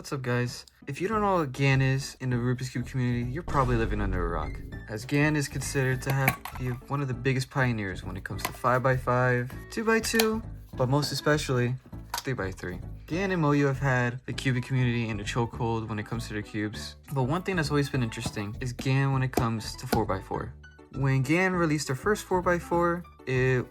What's up, guys? If you don't know what GAN is in the Rubiks Cube community, you're probably living under a rock, as GAN is considered to be one of the biggest pioneers when it comes to 5x5, 2x2, but most especially 3x3. GAN and MOYU have had the cubic community in a chokehold when it comes to their cubes, but one thing that's always been interesting is GAN when it comes to 4x4. When GAN released their first 4x4, it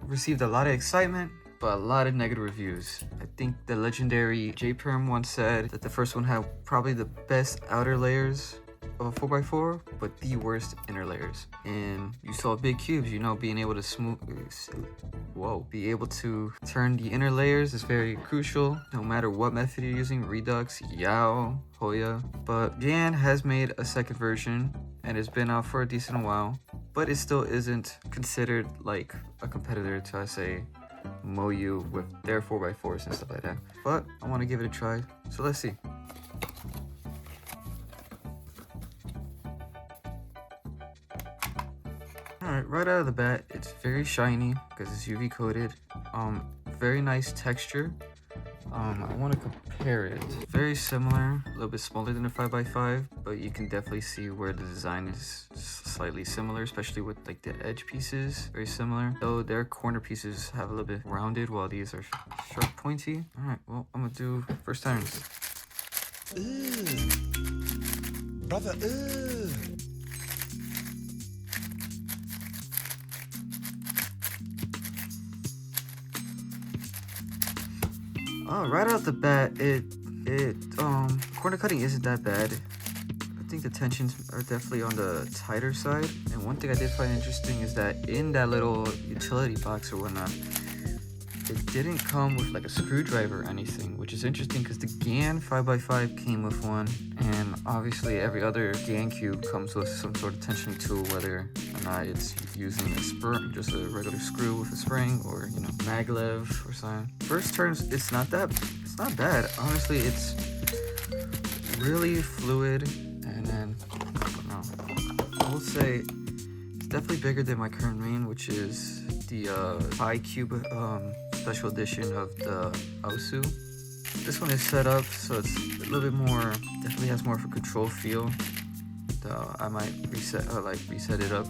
received a lot of excitement, but a lot of negative reviews. I think the legendary J-Perm once said that the first one had probably the best outer layers of a 4x4, but the worst inner layers. And you saw big cubes, you know, being able to be able to turn the inner layers is very crucial, no matter what method you're using, Redux, Yao, Hoya. But GAN has made a second version, and it's been out for a decent while, but it still isn't considered like a competitor to, I say, MOYU with their 4x4s and stuff like that. But I want to give it a try, so let's see. Alright, right out of the bat, it's very shiny because it's UV coated. Very nice texture. I want to compare it. Very similar, a little bit smaller than a 5x5, but you can definitely see where the design is slightly similar, especially with like the edge pieces, very similar. Though their corner pieces have a little bit rounded, while these are sharp, pointy. All right, well, I'm gonna do first turns. Brother, Right out the bat, corner cutting isn't that bad. I think the tensions are definitely on the tighter side. And one thing I did find interesting is that in that little utility box or whatnot, it didn't come with like a screwdriver or anything, which is interesting because the GAN 5x5 came with one, and obviously every other GAN cube comes with some sort of tension tool, whether or not it's using a spring, just a regular screw with a spring, or you know, maglev or something. First turns, it's not bad. Honestly, it's really fluid, and then I will say it's definitely bigger than my current main, which is the Pi Cube special edition of the Osu. This one is set up so it's a little bit more, definitely has more of a control feel. I might reset it up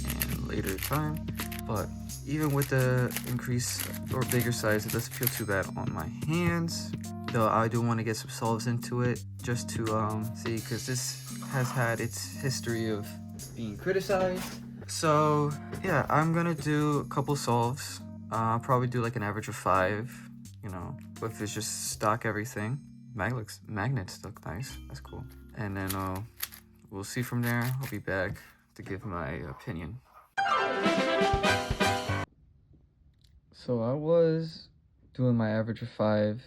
in later time, but even with the increase or bigger size, it doesn't feel too bad on my hands. Though I do want to get some solves into it just to see, because this has had its history of being criticized. So yeah, I'm gonna do a couple solves. I'll probably do like an average of 5, you know, if it's just stock everything. Magnets look nice, that's cool. And then we'll see from there. I'll be back to give my opinion. So I was doing my average of 5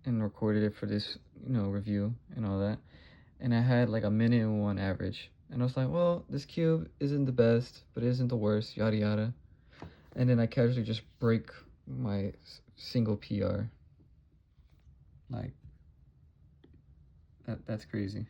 and recorded it for this, you know, review and all that. And I had like a minute and 1 average. And I was like, well, this cube isn't the best, but it isn't the worst, yada yada. And then I casually just break my single PR. Like, that's crazy.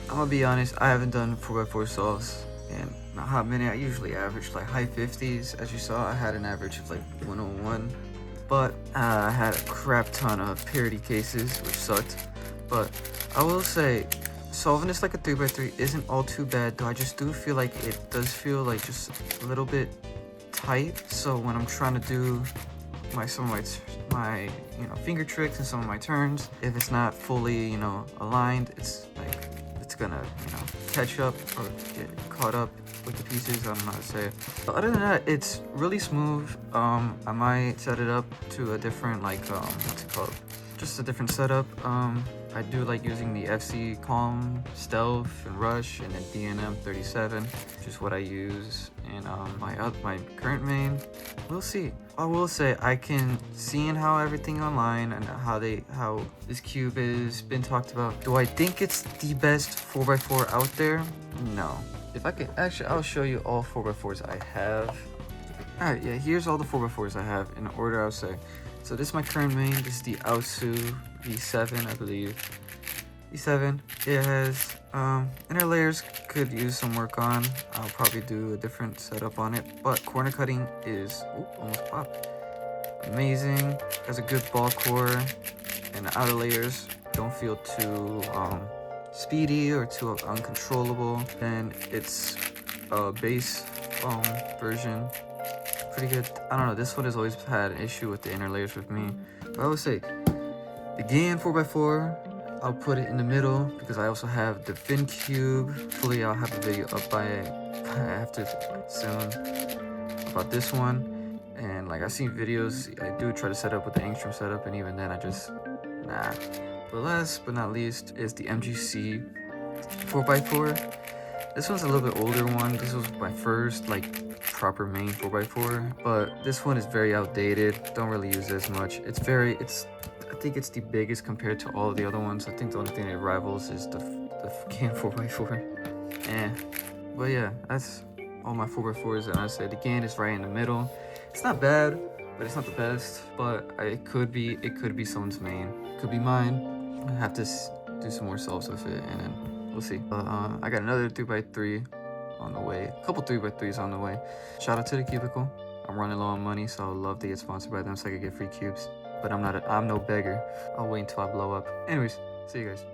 I'm gonna be honest, I haven't done 4x4 solves in a hot minute. I usually average like high 50s. As you saw, I had an average of like 101, but I had a crap ton of parity cases, which sucked. But I will say, solving this like a 3x3 isn't all too bad, though I just do feel like it does feel like just a little bit tight. So when I'm trying to do some of my finger tricks and some of my turns, if it's not fully aligned, it's like it's gonna catch up or get caught up with the pieces. I don't know how to say it. But other than that, it's really smooth. I might set it up to a different what's it called? Just a different setup. I do like using the FC Calm, Stealth, and Rush, and then DNM 37, which is what I use in my current main. We'll see. I will say I can see how everything online and how this cube has been talked about. Do I think it's the best 4x4 out there? No. If I could actually, I'll show you all 4x4s I have. All right, yeah. Here's all the 4x4s I have in order. I'll say. So this is my current main. This is the Aosu V7, I believe. V7. It has inner layers could use some work on. I'll probably do a different setup on it. But corner cutting is almost popped. Amazing. Has a good ball core, and the outer layers don't feel too speedy or too uncontrollable. And it's a base version. Pretty good. I don't know, this one has always had an issue with the inner layers with me. But I would say the GAN 4x4, I'll put it in the middle because I also have the fin cube. Hopefully I'll have a video up by after soon about this one. And like I've seen videos, I do try to set up with the Angstrom setup, and even then I just nah. But last but not least is the MGC 4x4. This one's a little bit older one. This was my first proper main 4x4, but this one is very outdated. Don't really use it as much. I think it's the biggest compared to all of the other ones. I think the only thing that rivals is the GAN 4x4. But yeah, that's all my 4x4s, and I say the GAN is right in the middle. It's not bad, but it's not the best. But it could be someone's main. Could be mine. I have to do some more solves with it, and then we'll see. I got another 3x3 on the way. A couple 3x3s on the way. Shout out to the Cubicle. I'm running low on money, so I would love to get sponsored by them so I could get free cubes. But I'm no beggar. I'll wait until I blow up. Anyways, see you guys.